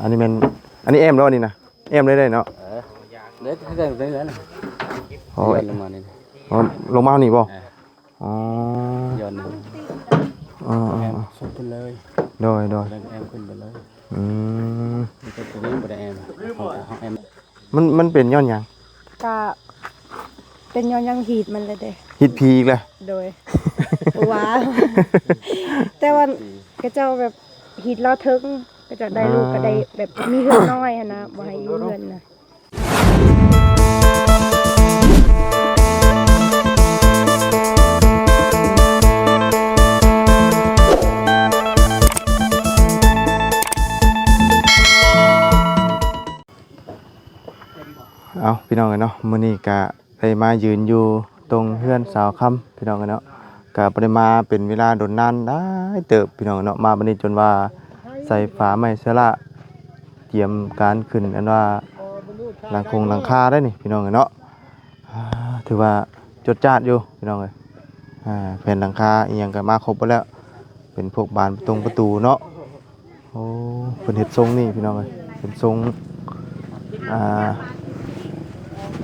อันนี้มันอันนี้แอมแล้วนี่นะแอมได้เนาะเด็กเขาได้แล้วนะโอ้ยลงมานี่ลงมานี่บ่อ๋อย้อนนี่แอมส่งขึ้นเลยโดยแอมขึ้นไปเลยตัวนี้บ่ได้แอมของแอมมันเป็นย้อนหยังก็เป็นย้อนยังหีดมันเลยเด้หีดพีอีกเลยโดยว้าแต่ว่าก็เจ้าแบบหีดเราถึงก็จะได้ลูกก็ได้แบบมีเฮือนน้อยนะบ่ให้อยู่เฮือนนะเอาพี่น้องกันเนาะมื้อนี้ก็ได้มายืนอยู่ตรงเฮือนสาวค่ำพี่น้องกันเนาะก็บ่ได้มาเป็นเวลาโดนนานได้เติบพี่น้องเนาะมาบัดนี้จนว่าใส่ฝาไม้เสละเตรียมการขึ้นอันว่าหลังคาได้นี่พี่น้องกันเนาะถือว่าจดจ้าดอยู่พี่น้องเอ้ยแผ่นหลังคาอีหยังก็มาครบหมดแล้วเป็นพวกบานประตูเนาะโอ้เพิ่นเฮ็ดทรงนี่พี่น้องเอ้ยเป็นทรง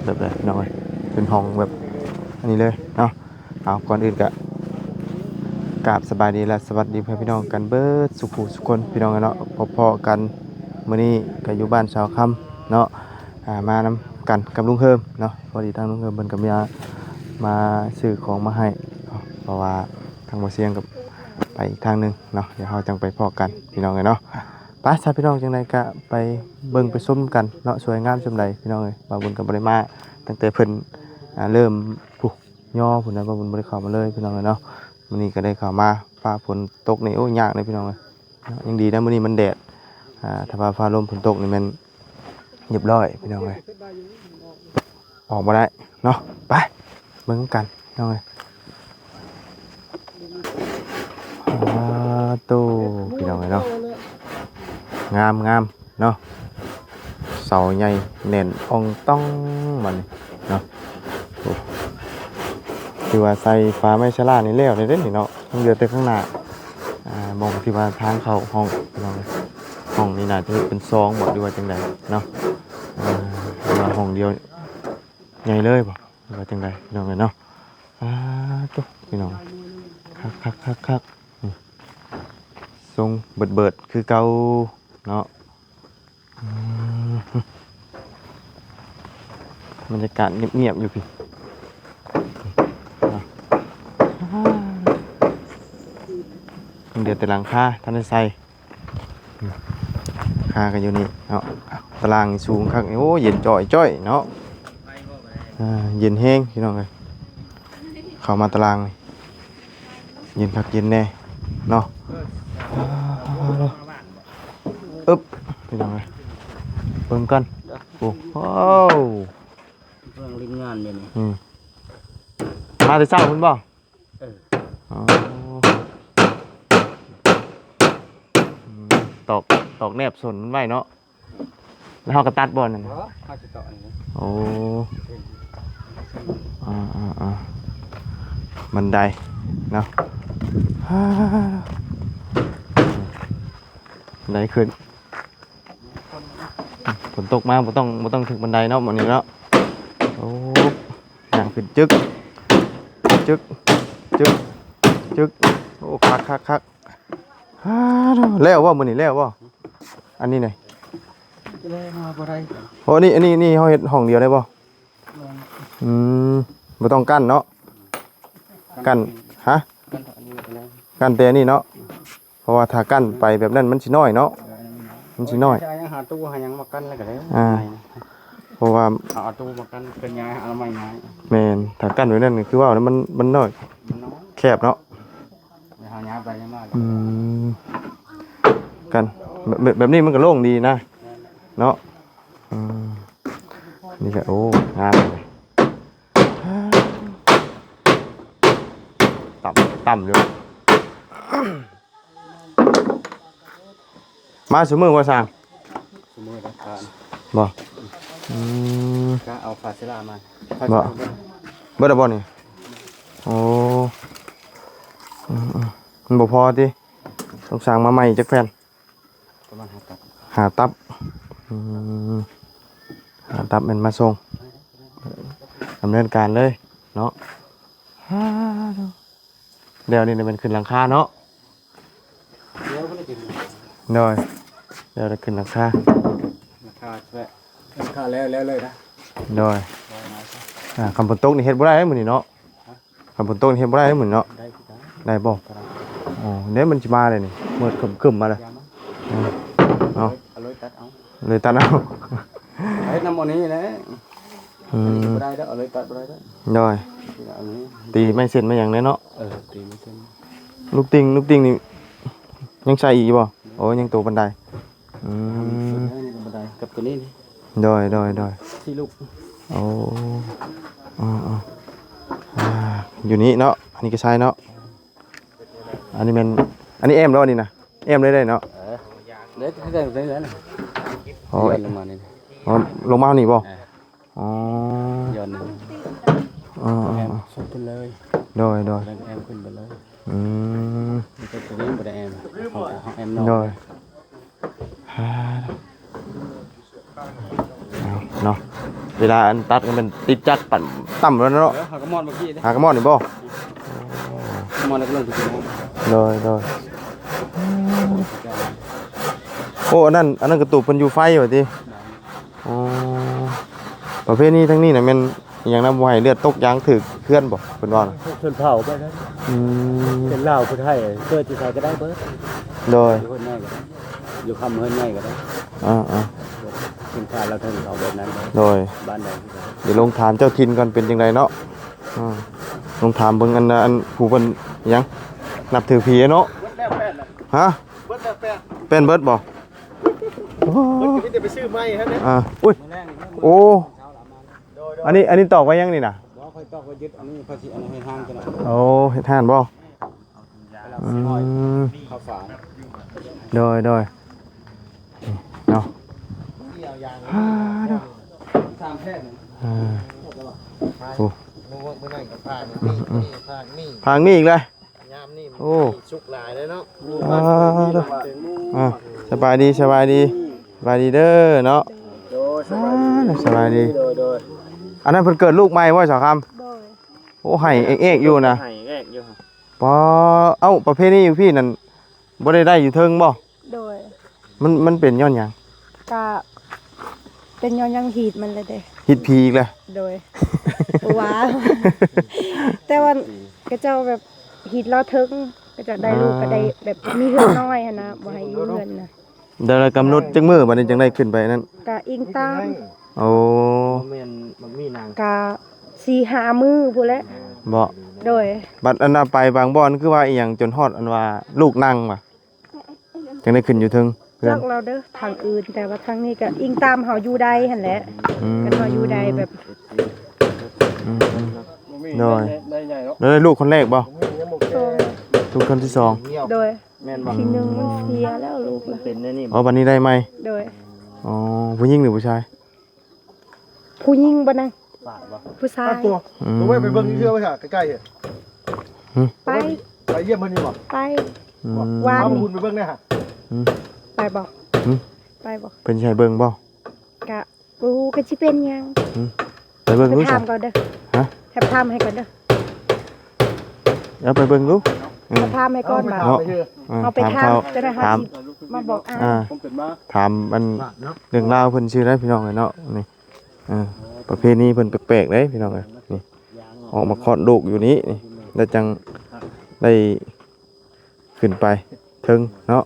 แบบไหนน้อยเป็นห้องแบบอันนี้เลยเนาะเอาก่อนอื่นกะกราบสบายดีและสวัสดีพี่น้องกันเบิดสุขสุขคนพี่น้องกันเนาะพอๆกันมื้อนี้ก็อยู่บ้านชาวค่ำเนาะมานำกันกับลุงเฮิมเนาะพอดีทางลุงเฮิมเพิ่นก็มาซื้อของมาให้เพราะว่าทางบ่เสียงกับไปอีกทางนึงเนาะเดี๋ยวเฮาจังไปพอกันพี่น้องกันเนาะไปซะพี่น้องจังได๋ก็ไปเบิ่งไปชมกันเนาะสวยงามจังไดพี่น้องเอ้ยว่าบุญกับบ่ได้มาตั้งแต่เพิ่นเริ่มย่อพุ่นน่ะว่าบุญบ่ได้เข้ามาเลยพี่น้องเอ้ยเนาะมื้อนี้ก็ได้เข้ามาฟ้าฝนตกนี่โอ้ยากเลยพี่น้องเอ้ยยังดีนะมื้อนี้มันแดดถ้าว่าฟ้าลมฝนตกนี่มันเรียบร้อยพี่น้องเอ้ยออกบ่ได้เนาะไปเบิ่งกันพี่น้องเอ้ยตู้พี่น้องเอ้ยเนาะงามเนาะเสาใหญ่แน่นอ่องต้องมันเนาะคือว่าใส่ฟ้าไม้ชะลานี่แล้วได้เด้นี่เนาะต้องเดือดแต่ข้างหน้ามองที่ว่าทางเข้าห้องพี่น้องห้องนี้น่าจะเป็นซองบ่หรือว่าจังไดเนาะว่าห้องเดียวใหญ่เลยบ่หรือว่าจังไดพี่น้องเนาะตุ๊พี่น้องคักทรงเบิดคือเก่าเนาะบรรยากาศเงียบๆอยู่พี่เดี๋ยวแต่หลังคาท่านได้ใส่คากันอยู่นี่เนาะตารางสูงครับโอ้เย็นจ่อยเนาะเย็นแห้งพี่น้องเลยเข้ามาตารางเย็นคักเย็นแน่เนาะอึ๊บพี่น้องเลยเพิ่มกันโอ้โหเรื่องลิ้นงานอยู่นี่มาแต่เช้าคุณบ่ตอกแนบสนมันไว้เนาะแล้วเขาก็ตัดบอลนั่นโอ้บันไดเนาะบันไดขึ้นฝนตกมาบ่ต้องถึงบันไดเนาะหมดนี้เนาะโอ้ย่างขึ้นจึ๊กโอ้คักแล้วว่ามื้อนี้แล้วว่าอันนี้ไหนโอ้นี่เขาเฮ็ดห้องเดียวได้บ่บ่ต้องกั้นเนาะกั้นฮะกั้นแต่นี่เนาะเพราะว่าถ้ากั้นไปแบบนั้นมันสิน้อยเนาะมันสิน้อยหาตู้หายังมากั้นแล้วก็ได้เพราะว่าเอาตู้มากั้นเป็นย้ายเอาไม้ย้ายแม่นถ้ากั้นไว้นั่นคือว่ามันน้อยแคบเนาะหาย้ายไปมากกันแบบนี้มันก็โล่งดีนะเนาะนี่ก็โอ้งามเลยต่ำอยู่มาสมือว่าสั่งสมือรักการบ่ก็เอาฟาซิล่ามาบ่ได้บ่นี่โอ้มันบ่พอติต้องสั่งมาใหม่จักแผ่นประมาณ หาตับหาตับเป็นมาส่งดำเนินการเลยเนาะเดี๋ยวนี้เป็นขึ้นหลังคาเนาะเดี๋ยวจะขึ้นหลังคา ราคาใช่ไหมราคาแล้วเลยนะ เดี๋ยวคำฝนตกนี่เฮ็ดบ่ได้เหมือนนี่เนาะคำฝนตกนี่เฮ็ดบ่ได้เหมือนเนาะ ได้ที่ไหน ได้บ่อ๋อเดี๋ยวมันสิมาเลยนี่มืดครึมๆมาเลยเอา เอาเลยตัดเอา เลยตัดเอา ไอ้น้ำมันนี้นะ Ừ. ได้แล้วเอาเลยตัดได้แล้ว Rồi, อันนี้ ตีไม่เสร็จไม่อย่างนี้เนาะ ตีไม่เส้น ลูกติงนี่ยังใส่อีกบ่โอ้ยังตัวบันไดอืม นี่ก็บันไดกับตัวนี้นี่ rồi ที่ลูก โอ้อยู่นี่เนาะอันนี้ก็ใช่เนาะอันนี้เป็นอันนี้เอ็มแล้วอันนี้นะเอ็มได้เนาะ เด็ดให้ได้ได้แล้วนะ โอ้ ย้อนลงมานี่ อ๋อลงมานี่บ่อ๋อ ย้อนหนึ่ง อ๋อ แอมส่งขึ้นเลย rồi แอมขึ้นไปเลย อืม นี่ก็ตัวนี้บันไดแอมของแอมนอก rồi เนาะเวลาอันตัดกันเป็นติดจักรปั่นต่ำแล้วเนาะ หากระมอนเมื่อกี้นะ หากระหมอนนี่บ่ กระมอนแล้วก็ลงที่น้อง rồi โอ้อันนั้นกระตุกเป็นอยู่ไฟว่าติอ๋อประเภทนี้ทั้งนี้น่ะแม่นอหย่างนำบ่ให้เลือดตกยางถึกเคลื่อนบ่เพิ่นว่าน่ะ ชนเผาไปนะ อืม เป็นลาวคนไทยเกิดที่ไทยก็ได้เบิร์ด โดย อยู่คนง่ายก็ได้อยู่คำเฮิรนง่ายก็ได้ อ่า เป็นการเราถึงเขาแบบนั้นเลย โดย บ้านใด เดี๋ยวลงถามเจ้าถิ่นก่อนเป็นจังไดเนาะลงถามเบิ่งอันผู้เพิ่นหยังนับถือผีเนาะฮะเป็นเบิดบ่ ไม่ได้ไปซื้อไม้ฮะเนี่ย อุ้ยโอ้อันนี้ตอกไว้ยังนี่น่ะ บ่ค่อยต้องยึดอันนี้ภาษีอันนี้ให้ห้างกันนะ โอ้เฮ็ดทานบ่อืม ข้าวฝาน โดยเนาะ ตามแพทย์ โอ้ นึกว่าเมื่อไหร่กับผ่านนี่ผ่านนี่ ทางนี้อีกเลย ยามนี่ โอ้ ชุกหลายเลยเนาะ สบายดีสบายดีเด้อเนาะ โดยสบายดี สบายดี โดย อันนั้นเพิ่นเกิดลูกใหม่บ่สาวคำ โดย โอ้ไห้เอกๆอยู่นะ ไห้แรกอยู่ ปอเอ้าประเภทนี้อยู่พี่นั่นบ่ได้อยู่เทิงบ่ โดย มันเป็นย้อนหยัง กะเป็นย้อนยังหีดมันเลยเด้ ฮิตพีอีกเลย โดย ว้าวแต่ว่ากระเจ้าแบบหีดเราถึงก็จะได้ลูกก็ได้แบบมีเฮือนน้อยหั้นนะบ่ให้อยู่เฮือนนะ เดี๋ยวเรากำหนดจังมื้อบัดนี้จังได้ขึ้นไปนั่น กะอิงตาม โอ้ แม่นมันมีนาง กะ4-5 มื้อพู้นแหละ บ่ โดย บัดอันน่ะไปบางบ่อนคือว่าอีหยังจนฮอดอันว่าลูกนั่งว่ะจังได้ขึ้นอยู่เทิงเพื่อน เลือกเราเด้อทางอื่นแต่ว่าทางนี้ก็อิงตามเฮาอยู่ใดหั่นแหละ อืม กันเฮาอยู่ใดแบบ โดย ได้ใหญ่เนาะ แล้วได้ลูกคนแรกบ่ โต ลูกคนที่สอง โดย แม่นบ่ ทีหนึงมันเสียแล้วลูก เป็นแน่นี่ อ๋อบัดนี้ได้ไหม โดย อ๋อผู้หญิงหรือผู้ชาย ผู้หญิงบ่นะ ฝาดบ่ ผู้ชาย ตัวตัวไว้ไปเบิ่งเชื่อไว้ค่ะใกล้ๆเหรอ ไป ไปเยี่ยมมันนี่บ่ ไป อืม ว่า เอาบุญไปเบิ่งได้ค่ะ ไปบ่ หืม ไปบ่ เป็นชายเบิ่งบ่ กะรู้ก็สิเป็นหยัง ไปเบิ่ง ไป รู้ ถา จั ม ก ก่อนเด้อ ฮะ แทบถามให้ก่อนเด้อ เอาไปเบิ่งรู้ ไปถามให้ก่อนบ่า เอาไปเถอะ เอาไปถามจะได้หา ถาม สิมาบอกอ้า อ่า ผมเป็นมา ถามมันเรื่องราวเพิ่นชื่อได้พี่น้องเอ้ยเนาะนี่ประเภทนี้เพิ่นแปลกๆเด้พี่น้องเอ้ยนี่ออกมาคลอดลูกอยู่นี้นี่แล้วจังได้ขึ้นไปถึงเนาะ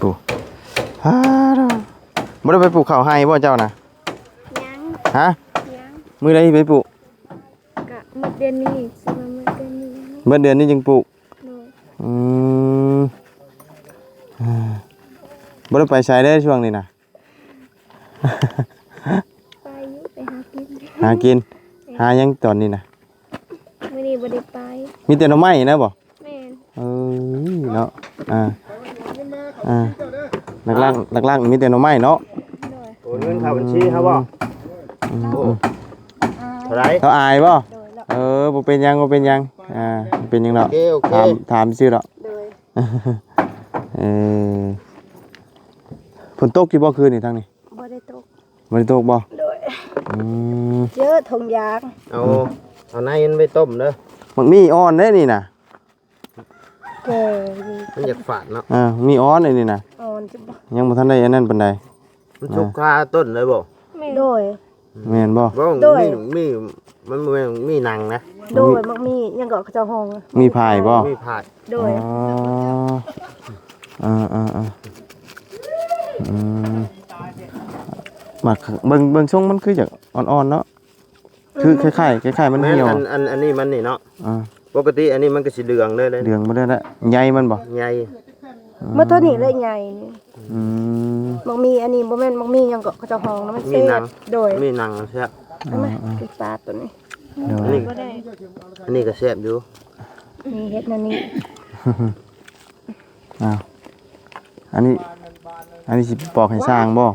ปลูกบ่ได้ไปปลูกข้าวให้บ่เจ้าน่ะ ยัง ฮะ ยัง มื้อใดไปปลูก กะมื้อเดือนนี้สิมามื้อเดือนนี้ เมื่อเดือนนี้จึงปลูก โดย อืมบ่ได้ไปใช้ได้ช่วงนี้นะ ไปอยู่ไปหากิน หากิน หายังตอนนี้นะ มื้อนี้บ่ได้ไป มีแต่หน่อไม้นะบ่ แม่น เนาะหลักมีแต่หน่อไม้เนาะ โดย โอนเงินเข้าบัญชีครับบ่เท่าไหร่ เขาอายบ่ โดยแล้ว บ่เป็นหยังบ่เป็นหยังบ่เป็นหยังเนาะ โอเค ถามชื่อเนาะ โดย อฝนตกอยู่บ่คืนนี่ทางนี้ บ่ได้ตก บ่ได้ตกบ่ โดย อืม เยอะทงยาง เอาในมันไปต้มเด้อ มันมีอ่อนเด้นี่น่ะ แก่อยู่ มันอยากฝาดเนาะ มีอ่อนไอ้นี่น่ะ อ่อนจะบ่ ยังบ่ทันได้อันนั้นปานใด มันสุกคาต้นเลยบ่ โดย แม่นบ่ บ่ โดย มีมันบ่แม่นมีหนังนะ โดยมักมียังก็เขาเจ้าห้อง มีพายบ่ มีผาด โดย อ๋ออืมมักเบิ่งทรงมันคือจักอ่อนๆเนาะคือคล้ายๆมัน แม่น เหี่ยว อันนี้มันนี่เนาะ อ่า ปกติอันนี้มันก็สิเหลืองเลย เหลืองบ่ได้ละใหญ่มันบ่ ใหญ่ เมื่อตัวนี้เลยใหญ่นี่ อืม มักมีอันนี้บ่แม่นมักมียังก็เขาเจ้าห้องนะมันเสียดโดย มีหนังแซ่บ ใช่ไหมคือปลาตัวนี้ เดี๋ยว อันนี้อันนี้ก็แซ่บอยู่ มีเฮ็ดนั่นนี่ อ้าวอันนี้สิปอกให้สร้างบ่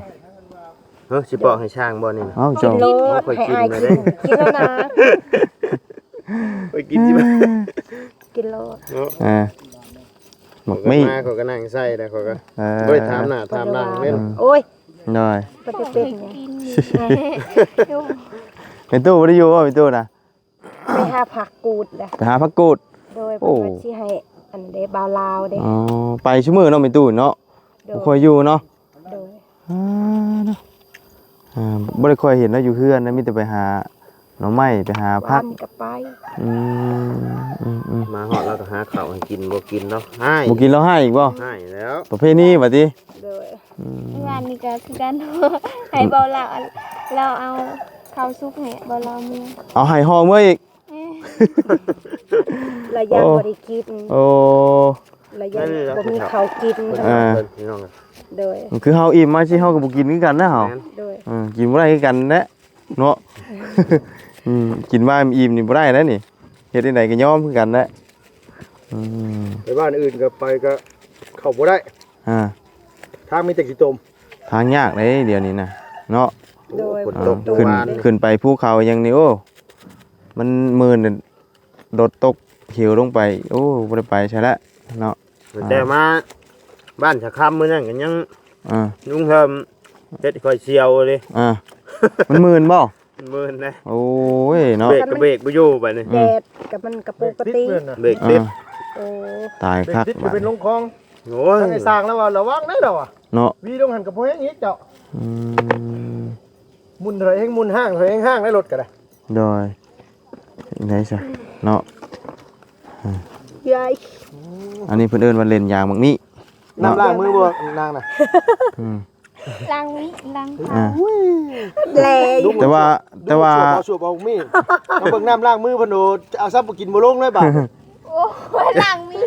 เฮ้ยสิปอกให้ช่างบ่นี่นะ เอ้า กิ เจ้าน โล ค่อย ให้ กิน อาย เลย กิ เด้ นกินแล้วนะ ไปกินสิบ่ กินโล เนาะ หมกมี่ มาเขาก็นั่งใส่แล้วเขาก็ เออ บ่ได้ถามหน้าถามหลังเล่น โอ้ย หน่อย บ่ได้เป็นไง เป็นตู้บ่ได้อยู่บ่เป็นตู้น่ะ ไปหาผักกูดแหละ ไปหาผักกูด โดย โอ้ เพิ่นว่าสิให้อันเดบาวลาวเด้ อ๋อไปชั่วมื้อเนาะเป็นตู้เนาะ โด บ่ ย ค่อยอยู่เนาะ โดย เนาะบ่ได้ค่อยเห็นเราอยู่เฮือนนะมีแต่ไปหาหน่อไม้ไปหาผั บ้าก นก็ไป อืม มาฮอดแล้วก็หาข้าวให้กินบ่กินเนาะให้ บ่กินแล้วให้อีกบ่ ให้แล้ว ประเภทนี้บัดนี้ โดย งานนี้ก็คือกัน ให้เบาเราเอาข้าวซุปให้เบาเราเมือง เอาให้ห่อมื้ออีก ระยะ โอ้ บ่ได้กิน โอ้ ระยะบ่มีข้าวกิน พี่น้องอะ โดย คือเฮาอิ่มมาสิเฮาก็บ่กินคือกันนะเฮา แม่น โดย กินบ่ได้คือกันแหละเนาะกินว่าอิ่มนี่บ่ได้แล้วนี่เฮ็ดจังไดก็ยอมคือกันแหละอืม ไปบ้านอื่นก็ไปก็เข้าบ่ได้ อ่า ทางมีแต่ขี้ตม ทางยากเลยเดี๋ยวนี้นะเนาะ โดย ฝน อ่า ตก ขึ้น วาน ขึ้นไปภูเขาอย่างนี้โอ้มันมืนโดดตกหิวลงไปโอ้บ่ได้ไปใช่ละเนาะ แต่มาบ้านชะคำมื้อนั้นก็ยัง อ่า ลุงเฮิมเฮ็ดค่อยเสียวเลย มันมืนบ่ มื้อนะ โอ้ยเนาะ เบรกก็เบรกบ่อยู่บัดนี้ แดดกับมันกระปก ติด ติ เพื่อนน่ะ เบรกติด โอ้ ตายคัก ติดก็เป็นลงคลอง โอ้ย ทางไอ้สร้างแล้วว่าระวังได้ดอกอ่ะ เนาะ วีลงหันกับพ่อแห้งอีกเจ้า อืม มุนเถอยแห้งมุนห้างเถอยแห้งห้างได้รถก็ได้ โดยไหนซะเนาะ ยาย อันนี้เพิ่นเอิ้นว่าเล่นยางบักนี้ น้ำล้างมือบ่นางน่ะ อืม ล้างวิล้าง อ่า แลอยู่ แต่ว่า ชั่วบ่มีเอาเบิ่งน้ำล้างมือเพิ่นโดเอาซับบ่กินบ่ลงเลยบาด โอ้ยล้างวิ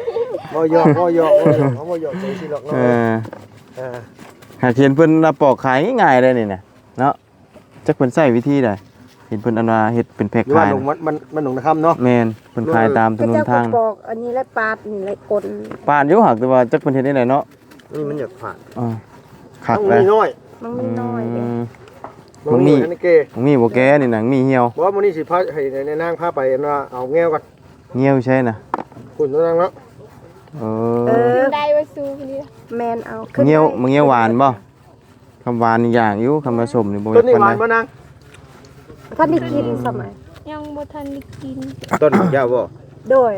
บ่หยอกบ่หยอกบ่หยอกเขาบ่หยอกใจสิหรอก เอ เนาะ อหากเห็นเพิ่นน่ะปอกขายง่ายๆเลยนี่น่ะเนาะจักเพิ่นใช้วิธีใดเห็นเพิ่นอันว่าเฮ็ดเป็นแพ็ค อยู่ว่า ขาย หนองมันหนองนะครับเนาะ แม่นเพิ่นขายตามถ ก็ นน เจ้า ทาง ก็บอกอันนี้แหละปาดนี่แหละกล ปานอยู่หักแต่ว่าจักเพิ่นเฮ็ดได้ไหนเนาะ นี่มันอยากผ่าน อ่าคัก ต้อง เล มี ย น้อย มันมีน้อยเด้ มันมี อันนี้เก มันมีบ่แก่นี่น่ะมีเหี่ยว บ่ว่ามื้อนี้สิพาให้ในนางพาไปอันว่าเอาแง้วก่อน เหี่ยวใช่น่ะ คุณนางเนาะ เอ เอ อ อ ได้ไว้สู้นี่ แมนเอา เหี่ยวมันเหี่ยวหวานบ่คำหวานนี่อย่างอยู่คำผสมนี่บ่ ต้นนี้ ปาน หวาน ใด บ่นาง ท่านได้กินสมัย ยังบ่ทันได้กิน ต้นเจ้าบ่ โดย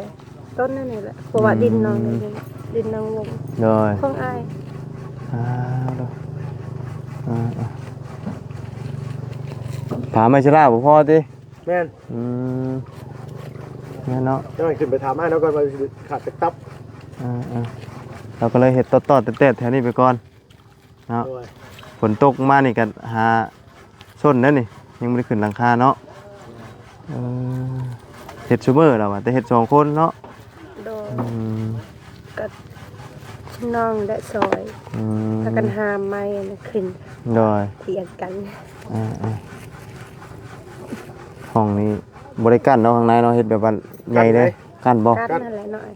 ต้นนั่นนี่แหละเพราะว่าดินน้องนี่เลยดินน้องลง โดย ของอาย อ่าดูถามไม่ใช่ล่ะบ่พอติ แม่น อืมงั้นเนาะ เดี๋ยวให้ขึ้นไปถามให้แล้วก่อนว่าขาดตะตับ เราก็เลยเห็ดตอดๆเตะๆแถวนี้ไปก่อนเนาะ โอ้ย ฝนตกมานี่กันหาส้นนั่นนี่ยังไม่ได้ขึ้นหลังคาเนาะเห็ดชูเมอร์เราอะแต่เห็ดสองคนเนาะ โดย อืม กับน้องและซอย อืม ถ้ากันหามไม้นะขึ้น โดย เถียงกัน ห้องนี้บริกั้นเนาะข้างในเนาะเห็ดแบบว่าใหญ่เลยกั้นบ่ กันนั่นแหละหน่อย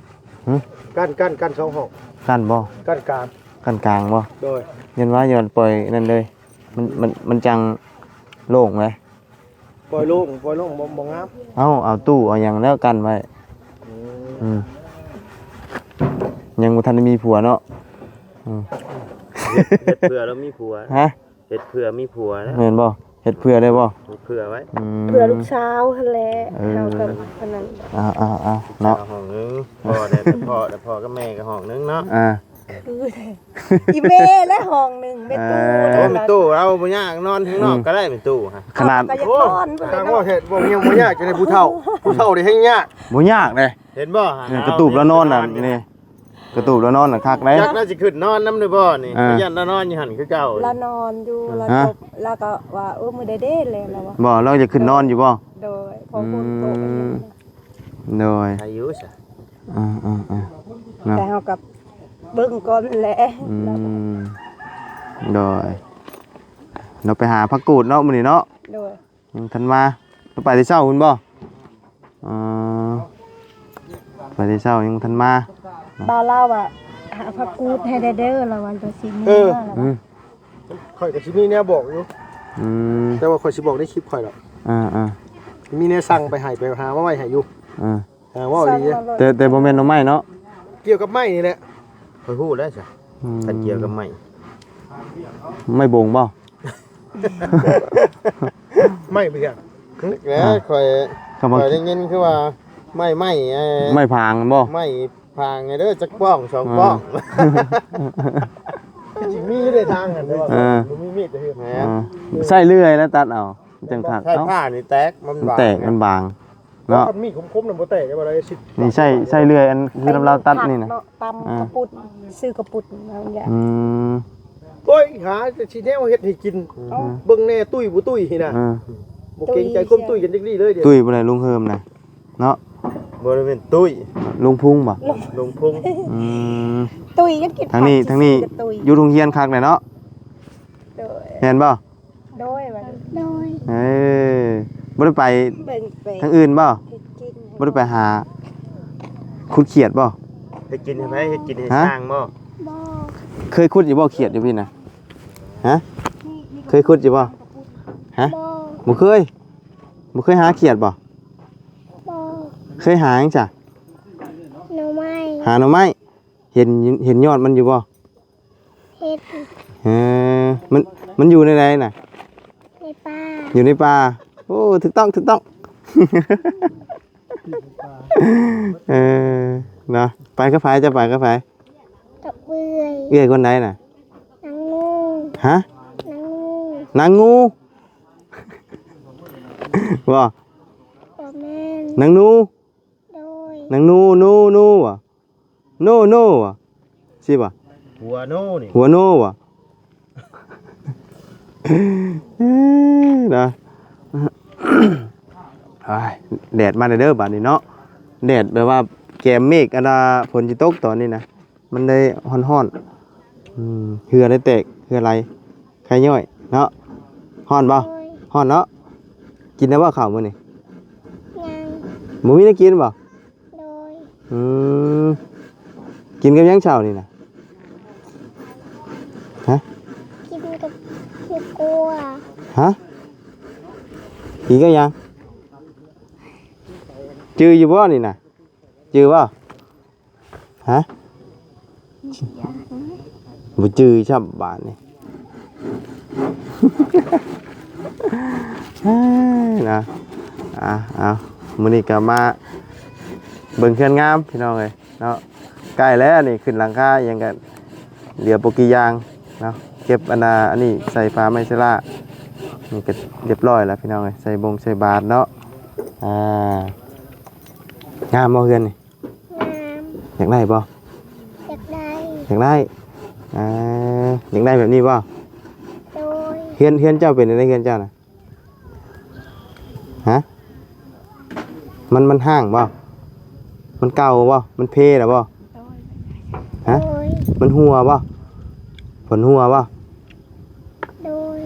กั้นสองห้อง กั้นบ่ กั้นกลาง กั้นกลางบ่ โดย ยันว่าย้อนปล่อยนั่นเลยมันจังโล่งเลย ปล่อยลงบ่งาม เอาตู้เอาอย่างแล้วกันไว้อืมยังบ่ทันได้มีผัวเนาะ เฮ็ดเผื่อแล้วมีผัว ฮะ เฮ็ดเผื่อมีผัวแล้ว เห็นบ่เฮ็ดเพื่อได้บ่ เฮ็ดเผื่อไว้ เพื่อลูกสาวหั่นแหละเฮากับอันนั้น เนาะ ห้องนึงพ่อแต่พ่อกับแม่ก็ห้องนึงเนาะ คืออีเม่และห้องหนึงแม่ตู้ โอ้มีตู้เอาบ่ยากนอนข้างนอกก็ได้มีตู้ฮะ ขนาด ก็อยากนอนไปเล ทาง ย ว่า เนาะ เฮ็ดบ่ยังบ่ยากจะได้ผู้เฒ่าได้ให้ยาก บ่ยากเลย เห็นบ่ฮะ นี่กระตูบแล้วนอนน่ะนี่กระตูบแล้วนอนน่ะคักได้ จักน่าสิขึ้นนอนนำด้วยบ่นี่ อ่า ยันแล้วนอนอยู่หั่นคือเก่า ละนอนอยู่ละ ฮะ จบแล้วก็ว่ามื้อใดเด้เลยแล้วว่า บ่เราจะขึ้นนอนอยู่บ่ โดยพอคนโตกัน โดย อายุซะ เนาะ แต่เฮากับเบิ่งก่อนแหละ โดยเราไปหาผักกูดเนาะมื้อนี้เนาะ โดย ยังทันมาเราไปที่เช้าคุณบ่ไปที่เช้ายังทันมา บ่าวเล่าว่าหาผักกูดให้ได้เด้อละวันตัวสิมื้อละ อืม ข่อยก็สิมีแนวบอกอยู่ อืม แต่ว่าข่อยสิบอกในคลิปข่อยดอก อ่า มีแนวสั่งไปให้ไปหามาไว้ให้อยู่ว่าดี แต่บ่แม่นหน่อไม้เนาะ เกี่ยวกับไม้นี่แหละ ค่อยฮู้แล้วซะถ้าเกี่ยวกับไม้ ไม่บ่งบ่ ไม้เบิ่ง แล้วค่อย คำว่า ได้ยินคือว่าไม้ ไม่พางบ่ ไม้พางไงเด้อจักป้องสองป้อง จริงมีอยู่ในทางหั่นแต่ว่าบ่มีมีดจะเฮ็ด แหม ใส่เลื่อยแล้วตัดเอาจังคัก ใช้ เนาะ ผ้านี่แตกมัน มัน บาง แตกมันบางเนาะ มีดคมๆน่ะบ่แตกได้บ่ได้สิ นี่ใส่เลื่อยอันคือเราตัดนี่นะ ตำกระปุดซื้อกระปุดนั่นแหละ อืม โอ้ยหาสิแนวเฮ็ดให้กินเบิ่งแน่ตุ้ยบ่ตุ้ยน่ะบ่เกรงใจความตุ้ยกันจักดีเลยเดี๋ยว ตุ้ยบ่ได้ลุงเฮิมนะเนาะ บริเวณตุ้ย ลุงพุ่งบ่ ลงพุง อืม ตุยยังกิน ทางนี้ตุย อยู่โรงเรียนคักเลยเนาะ โดย เห็นบ่ โดยว่าโดย เอ้ยบ่ได้ไป เบิ่งไป ทางอื่นบ่ เฮ็ดกิน บ่ได้ไปหาขุดเขียดบ่ ให้กินให้ไหมให้กินให้ ฮะ สร้างบ่ บ่ เคยขุดอยู่บ่เขียดอยู่พี่นะฮะเคยขุดอยู่บ่ฮะ บ่ บ่เคยหาเขียดบ่ บ่ เคยหาจังจ้ะ หน่อไม้ หาหน่อไม้เห็นยอดมันอยู่บ่ เฮ็ด เออมันอยู่ในไหนน่ะ ในป่า อยู่ในป่าโอ้ถูกต้องเออเนาะไปก็ไปจะไปก็ไป ตะเบื่อย เอื้อยคนไหนน่ะ นางงู ฮะ นางงู นางงูว่า บ่แม่น นางนู โดย นางนูว่ะโนว่ะสิบ่ะ หัวโน่นี่ หัวโนว่ะนะแดดมาเด้อบัดนี้เนาะแดดแบบว่าแกมเมฆอันดาฝนสิตกตอนนี้นะมันได้ฮ้อนๆเหือได้แตกเหืออะไรใครย่อยเนาะฮ้อนบ่ โดย ฮ้อนเนาะกินได้บ่ข้าวมื้อนี้ ยัง บ่มีได้กินบ่ โดย อืมกินกับหยังเช้านี่นะฮะ กินกับขี้กลัว ฮะกินกับหยังจืออยู่บ่นี่นะจือบ่ฮะบ่จือชับบาดนี่ นะเอามื้อนี้ก็มาเบิ่งเขื่อนงามพี่น้องเอ้ยเนาะใกล้แล้วนี่ขึ้นหลังคายังกันเหลือปกี่ยางเนาะเก็บอันนี้ใส่ฟ้าไม้เชล่านี่ก็เรียบร้อยแล้วพี่น้องเอ้ยใส่บงใส่บาทเนาะงามบ่เฮือนนี่ งาม อยากได้บ่ อยากได้ อยากได้อยากได้แบบนี้บ่ โดย เฮือนเจ้าเป็นอะไรเฮือนเจ้าน่ะฮะมันห้างบ่มันเก่าบ่มันเพล่ะบ่ฮะ โดย มันหัวบ่ผลหัวบ่ โดย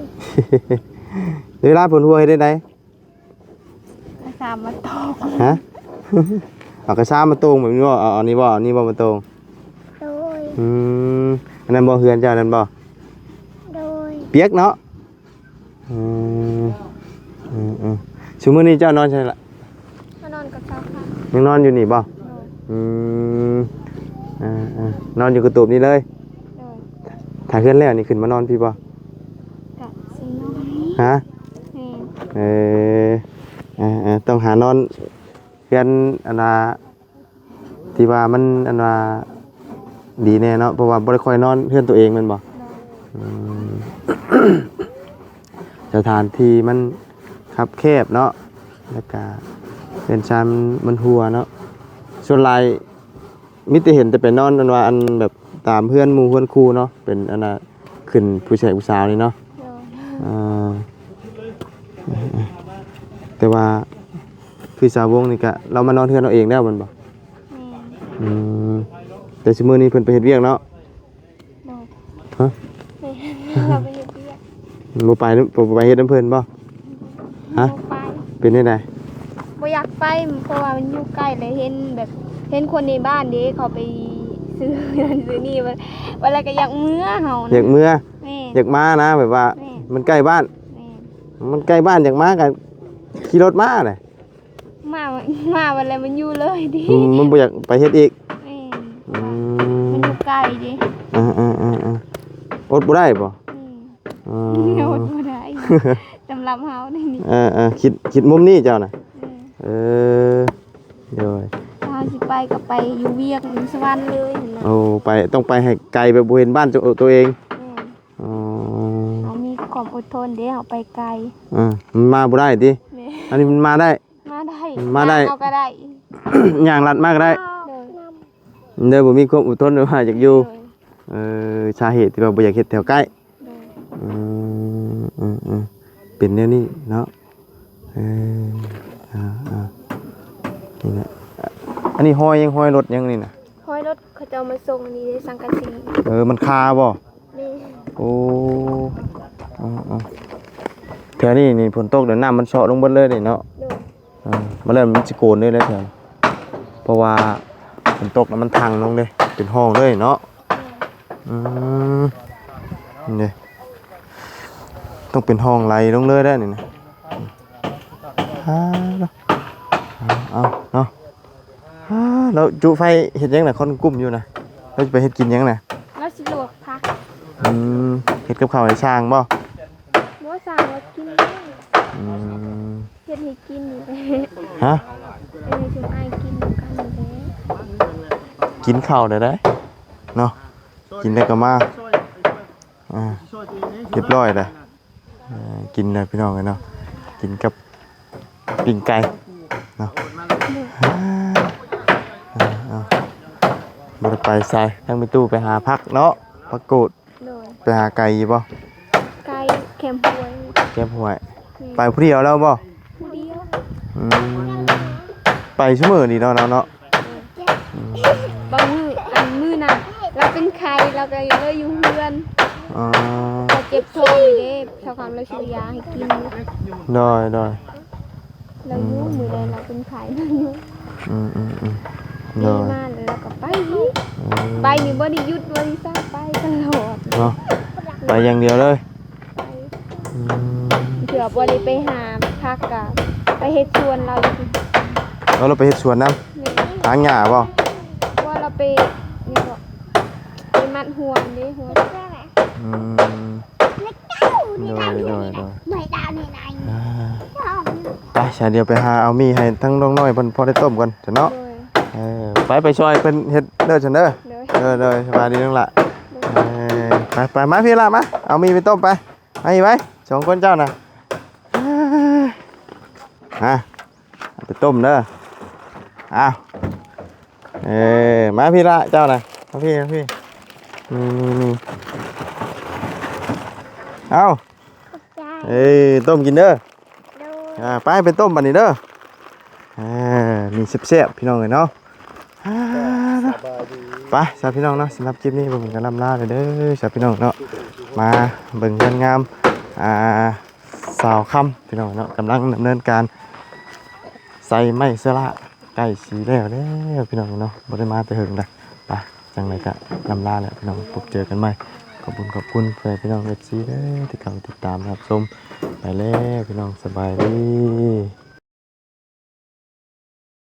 เวลาผลหัวเฮ็ดได้ได สามมาตก ฮะ เอากระซ้ามาตรงแบบนี้บ่เอาอันนี้บ่อันนี้บ่มาตรง โดย อันนั้นบ่เฮือนเจ้านั่นบ่ โดย เปียกเนาะชั่วโมงนี้เจ้านอนใช่ละ มานอนกับเจ้าค่ะ ยังนอนอยู่นี่บ่ โดย นอนอยู่กระตูบนี่เลย โดย ถ้าเฮือนแล้วนี่ขึ้นมานอนพี่บ่ กะสินอน ฮะ แม่ เอต้องหานอนเฮือนอันน่ะที่ว่ามันอันว่าดีแน่เนาะเพราะว่าบ่ได้ค่อยนอนเฮือนตัวเองแม่นบ่อืม สถานที่มันคับแคบเนาะแล้วก็เป็นชั้นมันหัวเนาะส่วนหลายมิแต่เห็นแต่ไปนอนอันว่าอันแบบตามเพื่อนหมู่เพื่อนครูเนาะเป็นอันน่ะขึ้นผู้ชายผู้สาวนี่เนาะ โดย อ่าแต่ว่าคือสาววงนี่ก็เรามานอนเทือนเราเองได้มันบ่ แม่ อืมแต่ซุมื้อนี้เพิ่นไปเฮ็ดเวียกเนาะ โดย ฮะ แม่เราไปเฮ็ดเวียก บ่ไปบ่ไปเฮ็ดน้ำเพิ่นบ่ฮะ บ่ไป เป็นได้ได บ่อยากไปเพราะว่ามันอยู่ใกล้เลยเห็นแบบเห็นคนในบ้านเด้เขาไปซื้อนั่นซื้อนี่เวลาก็อยากเมื่อเฮา อยากเมื่อ แม่ อยากมานะแบบว่า แม่ มันใกล้บ้าน แม่ มันใกล้บ้านอยากมากันขี่รถมาเลย มาวันแล้วมันอยู่เลยดิ มันบ่อยากไปเฮ็ดอีก แม่ อื มันอยู่ไกลดิ อดบ่ได้บ่ อืมโยนบ่ได้สำหรับเฮานี่นี่ คิดมุมนี้เจ้าน่ะ เออ เออเดี๋ยว ถ้าสิไปก็ไปอยู่เวียกอยู่สวรรค์เลยนั่นน่ะ โอ้ไปต้องไปให้ไกลแบบบ่เห็นบ้านตัวเอง แม่ อ๋อ เขามีความอดทนเด้เขาไปไกล มันมาบ่ได้ติ แม่ อันนี้มันมาได้ มาได้ มาได้ เอาก็ได้ ย่างลัดมากได้ เดิน เด้อบ่มีความอดทนว่าอยากอยู่ เดิน สาเหตุที่ว่าบ่อยากเฮ็ดแถวใกล้ เดิน เป็นแนวนี้เนาะนี่นะอันนี้ห้อยยังห้อยรถยังนี่นะ ห้อยรถเขาจะเอามาส่งอันนี้ได้สังกะสี มันคาบ่ นี่ โอ้แถวนี้นี่ฝนตกเดี๋ยวน้ำมันเซาะลงเบิดเลยนี่เนาะ เดิน มาเริ่มมันสิโกนเลยแถวเพราะว่าฝนตกแล้วมันทังลงเลยเป็นห้องเลยเนาะนี่ต้องเป็นห้องไหลลงเลยได้นี่นะเอาเนาะแล้วจุไฟเฮ็ดยังน่ะคนกุ้มอยู่นะเราจะไปเฮ็ดกินยังน่ะ แล้วสิลวกผัก เฮ็ดกับข้าวให้ช้างบ่ บ่สั่งว่ากินได้ เฮ็ดให้กินนี่แหละ ฮะ เฮ็ดให้ชุมอ้ายกินด้วยกันนี่แหละ กินข้าวได้เนาะกินได้ก็มาเรียบร้อยเลยกินได้พี่น้องกันเนาะกินกับปิ้งไก่เนาะบ่ได้ไปใส่ทั้งมีตู้ไปหาพักเนาะพักกูด โดย ไปหาไก่บ่ ไก่แคมป่วย แก้มห่วยไปผู้เดียวแล้วบ่ ผู้เดียว ไปชั่วโมงดีเนาะเนาะ บางมื้อน่ะเราเป็นไข้เราก็เลยอยู่เฮือน อ๋อ เราเจ็บท้องอยู่เด้ชาวคำเราซื้อยาให้กิน ได้ เราอยู่มื้อใดเราเป็นไข้เราอยู่ ได้ ดีมากเลยเราก็ไปไปนี่บ่ได้หยุดบ่ได้ซักไปตลอด เนาะไปอย่างเดียวเลย ไปเผื่อบ่ได้ไปหาพักกะไปเฮ็ดสวนเราอยู่ แล้วเราไปเฮ็ดสวนน้ นี่ ำหางหญ้าบ่ ว่าเราไปนี่บ่ไปมัดหัวนี่หัว โดยไปชาเดียวไปหาเอามีให้ทั้งน้องน้อยเพิ่นพอได้ต้มกันจ้ะเนาะ โดย ไปช่วยเพิ่นเฮ็ดเด้อจันเด้อ โดย สบายดีนั่นล่ะไปมาพี่ล่ะมาเอามีไปต้มไปมาอีกไว้สองคนเจ้าน่ะเอาไปต้มเด้ออ้าวมาพี่ละเจ้าน่ะมาพี่นี่เอาต้มกินเด้อไปต้มบัดนี้เด้อมีแซ่บๆพี่น้องเอ้ยเนาะไปสาวพี่น้องเนาะสำหรับคลิปนี้ผมก็ล่ำลาเลยเด้อสาวพี่น้องเนาะมาเบิ่งงามสาวค่ำพี่น้องเนาะกำลังดำเนินการใส่ไม้เสื้อละใกล้สีแล้วเด้อพี่น้องเนาะบ่ได้มาแต่หึงนะไปจังไรก็ล่ำลาแล้วพี่น้องพบเจอกันใหม่ขอบคุณเพื่อนพี่น้องเอฟซีเด้อที่เข้ามาติดตามรับชมไปแล้วพี่น้องสบายดี